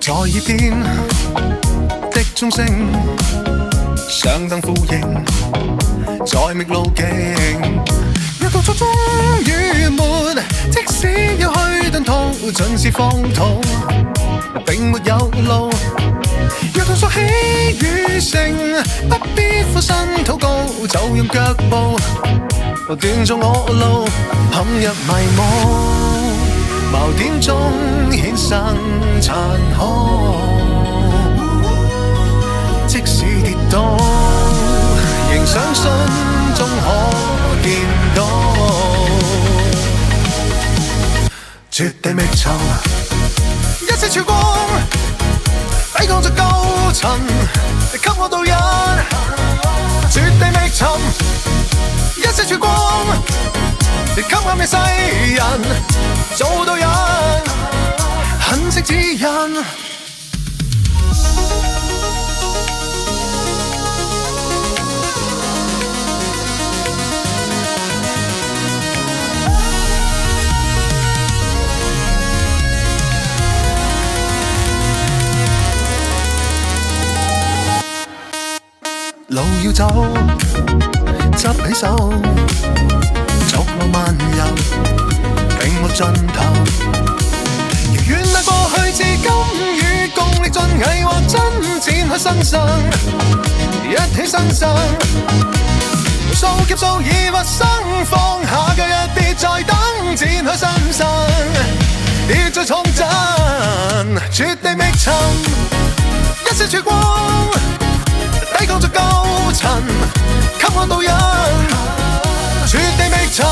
在耳邊的鐘聲，相當呼應，在覓路徑。若途途終於沒，即使要去遁途，盡是荒土，並沒有路。若同屬喜與成，不必俯身禱告，就用腳步斷咗我路，陷入迷霧，矛點中顯生殘酷。即使跌倒，仍相信終可見到。絕地覓尋，一些曙光，抵抗着高層，給我導引。絕地覓尋，一些曙光，給啱嘅世人做導引，痕跡指引。路要走，執起手，逐路漫遊，並沒盡頭。遙遠那過去至今與共歷盡藝或真，展開新生，一起新生。無數劫數已發生，放下舊日別再等，展開新生，別再創真。絕地覓尋，一些曙光，抵抗着高層，給我導引。絕地覓尋。